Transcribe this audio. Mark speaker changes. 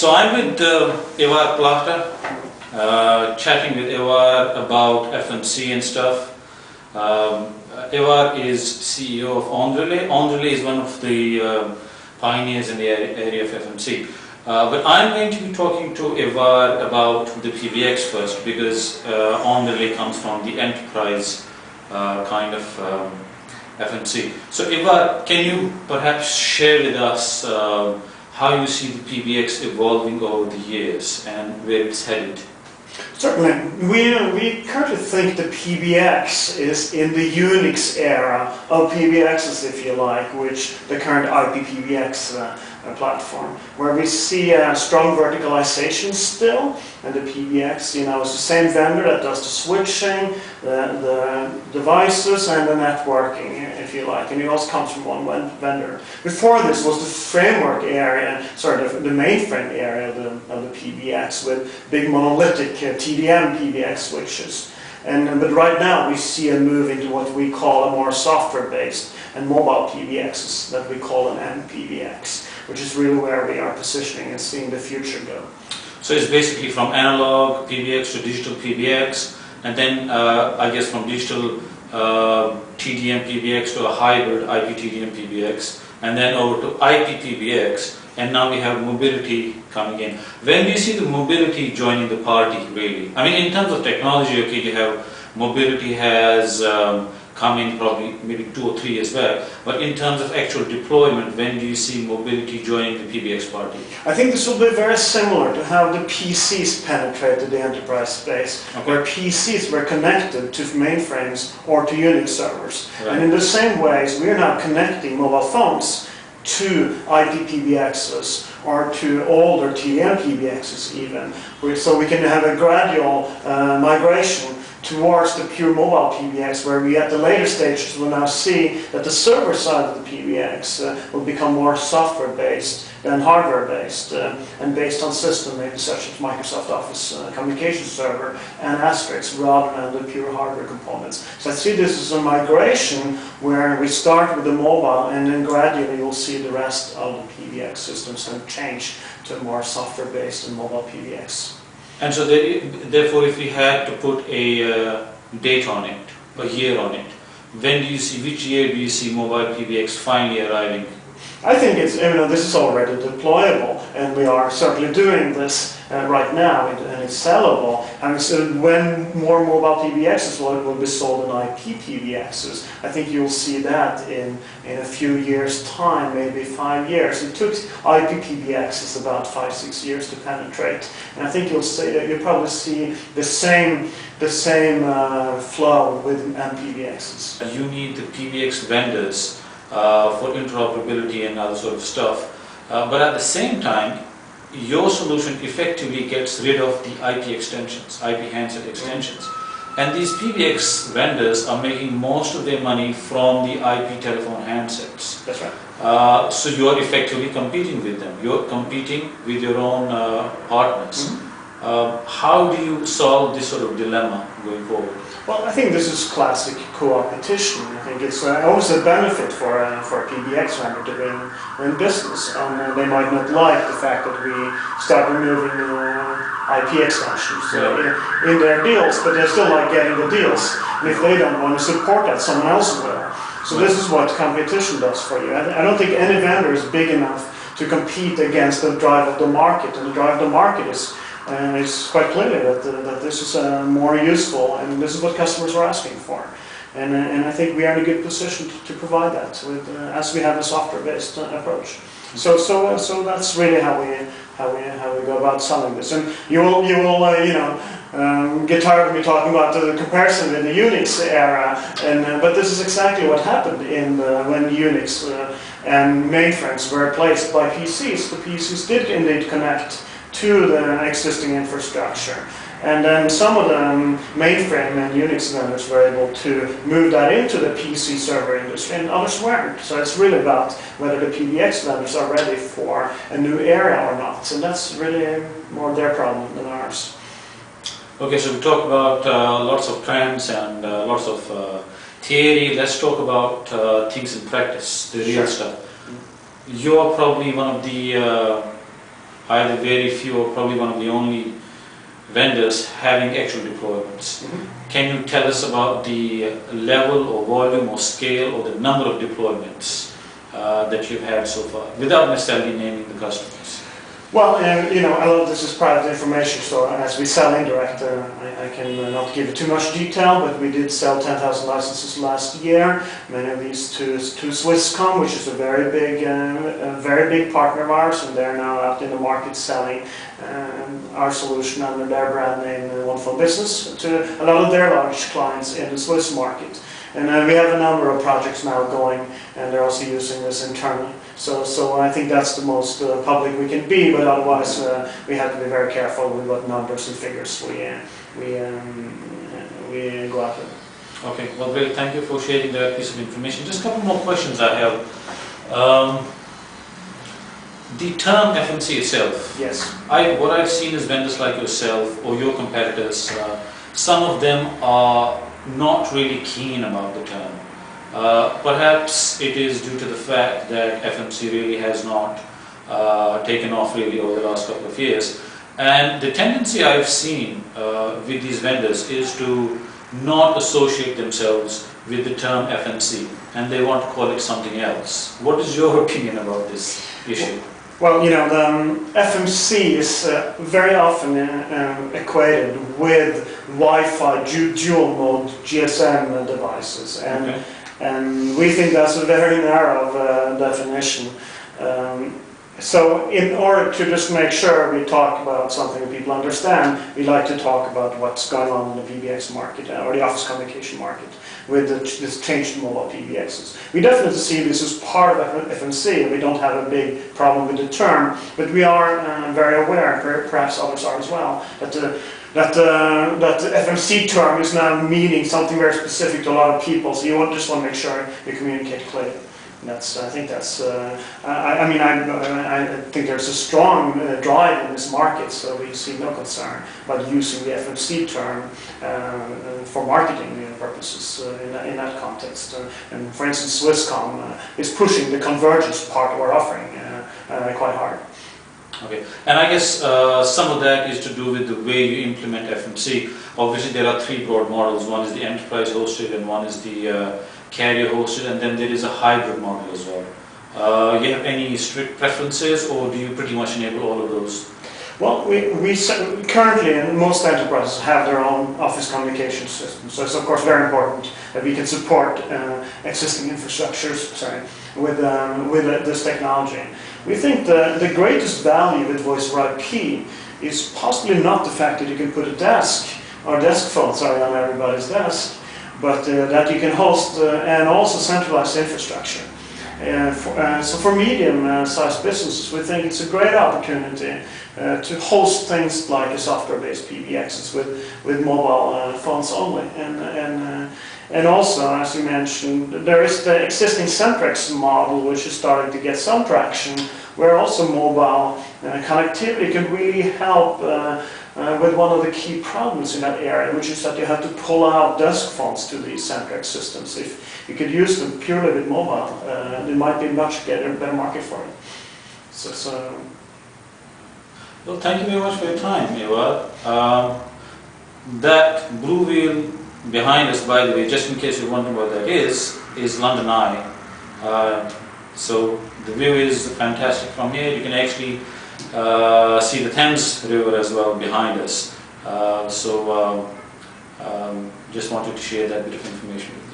Speaker 1: So I'm with Ivar Plahte, chatting with Ivar about FMC and stuff. Ivar is CEO of OnRelay. OnRelay is one of the pioneers in the area of FMC. But I'm going to be talking to Ivar about the PBX first, because OnRelay comes from the enterprise kind of FMC. So Ivar, can you perhaps share with us how you see the PBX evolving over the years and where it's headed?
Speaker 2: Certainly. We currently think the PBX is in the Unix era of PBXs, if you like, which the current IP PBX platform, where we see strong verticalization still, and the PBX, is the same vendor that does the switching, the devices, and the networking, if you like, and it also comes from one vendor. Before this was the framework area, the mainframe area of the PBX with big monolithic TDM PBX switches. But right now we see a move into what we call a more software-based and mobile PBXs that we call an MPBX, which is really where we are positioning and seeing the future go.
Speaker 1: So it's basically from analog PBX to digital PBX, and then I guess from digital TDM PBX to a hybrid IP TDM PBX, and then over to IP PBX, and now we have mobility coming in. When do you see the mobility joining the party, really? I mean, in terms of technology, okay, you have mobility has come in probably maybe 2 or 3 years back, but in terms of actual deployment, when do you see mobility joining the PBX party?
Speaker 2: I think this will be very similar to how the PCs penetrated the enterprise space, where PCs were connected to mainframes or to Unix servers. Right. And in the same ways, we are now connecting mobile phones to IP PBXs or to older TDM PBXs even, so we can have a gradual migration towards the pure mobile PBX, where we at the later stages will now see that the server side of the PBX will become more software-based than hardware-based, and based on system maybe such as Microsoft Office Communication Server and Asterisk rather than the pure hardware components. So I see this as a migration where we start with the mobile and then gradually you'll see the rest of the PBX systems and change to more software-based and mobile PBX.
Speaker 1: And so therefore, if we had to put a date on it, a year on it, when do you see, which year do you see mobile PBX finally arriving?
Speaker 2: I think it's, this is already deployable, and we are certainly doing this right now, and it's sellable. And so when more mobile PBXs will be sold in IP PBXs, I think you'll see that in a few years' time, maybe 5 years. It took IP PBXs about 5-6 years to penetrate, and I think you'll probably see the same flow with MPBXs.
Speaker 1: You need the PBX vendors for interoperability and other sort of stuff, but at the same time, your solution effectively gets rid of the IP extensions, IP handset extensions. And these PBX vendors are making most of their money from the IP telephone handsets.
Speaker 2: That's right.
Speaker 1: So you are effectively competing with them. You're competing with your own partners. Mm-hmm. How do you solve this sort of dilemma going forward?
Speaker 2: Well, I think this is classic co-opetition. I think it's always a benefit for a PBX vendor to be in business. They might not like the fact that we start removing IP extensions in their deals, but they still like getting the deals. And if they don't want to support that, someone else will. So this is what competition does for you. I don't think any vendor is big enough to compete against the drive of the market, and the drive of the market is. And it's quite clear that this is more useful, and this is what customers are asking for. And I think we are in a good position to provide that with, as we have a software-based approach. So that's really how we go about selling this. And you will get tired of me talking about the comparison in the Unix era, but this is exactly what happened when Unix and mainframes were replaced by PCs. The PCs did indeed connect to the existing infrastructure. And then some of the mainframe and Unix vendors were able to move that into the PC server industry, and others weren't. So it's really about whether the PBX vendors are ready for a new era or not. And that's really more their problem than ours.
Speaker 1: Okay, so we talked about lots of trends and lots of theory. Let's talk about things in practice, the real stuff. You are probably one of the either very few or probably one of the only vendors having actual deployments. Can you tell us about the level or volume or scale or the number of deployments that you've had so far, without necessarily naming the customers?
Speaker 2: Well, you know, a lot of this is private information, so as we sell indirect, I can not give it too much detail, but we did sell 10,000 licenses last year, many of these to Swisscom, which is a very big partner of ours, and they're now out in the market selling our solution under their brand name, Wonderful Business, to a lot of their large clients in the Swiss market. And we have a number of projects now going, and they're also using this internally. So I think that's the most public we can be, but otherwise we have to be very careful with what numbers and figures we go out with.
Speaker 1: Okay, well, great. Thank you for sharing that piece of information. Just a couple more questions I have. The term FMC itself.
Speaker 2: Yes.
Speaker 1: What I've seen is vendors like yourself or your competitors, some of them are not really keen about the term. Perhaps it is due to the fact that FMC really has not taken off really over the last couple of years. And the tendency I've seen with these vendors is to not associate themselves with the term FMC, and they want to call it something else. What is your opinion about this issue?
Speaker 2: Well, you know, the FMC is very often equated with Wi-Fi dual mode GSM devices, and we think that's a very narrow definition. So in order to just make sure we talk about something that people understand, we like to talk about what's going on in the PBX market or the office communication market with this change to mobile PBXs. We definitely see this as part of FMC, and we don't have a big problem with the term, but we are very aware, and perhaps others are as well, that the FMC term is now meaning something very specific to a lot of people, so you just want to make sure you communicate clearly. And I think that's, I think there's a strong drive in this market, so we see no concern about using the FMC term for marketing purposes in that context. And for instance, Swisscom is pushing the convergence part of our offering quite hard.
Speaker 1: Okay, and I guess some of that is to do with the way you implement FMC. Obviously, there are three broad models. One is the enterprise hosted, and one is the carrier hosted, and then there is a hybrid model as well. You have any strict preferences, or do you pretty much enable all of those?
Speaker 2: Well, we currently, most enterprises have their own office communication system, so it's of course very important that we can support existing infrastructures with this technology. We think the greatest value with voice over IP is possibly not the fact that you can put a desk or desk phone on everybody's desk, but that you can host and also centralize infrastructure. So for medium-sized businesses, we think it's a great opportunity to host things like a software-based PBXs with mobile phones only. And also, as you mentioned, there is the existing Centrex model, which is starting to get some traction, where also mobile connectivity can really help with one of the key problems in that area, which is that you have to pull out desk phones to these Centrex systems. If you could use them purely with mobile, it might be much better market for it.
Speaker 1: Well, thank you very much for your time, Ivar. That blue wheel behind us, by the way, just in case you're wondering what that is London Eye. So the view is fantastic from here. You can actually see the Thames River as well behind us. Just wanted to share that bit of information with you.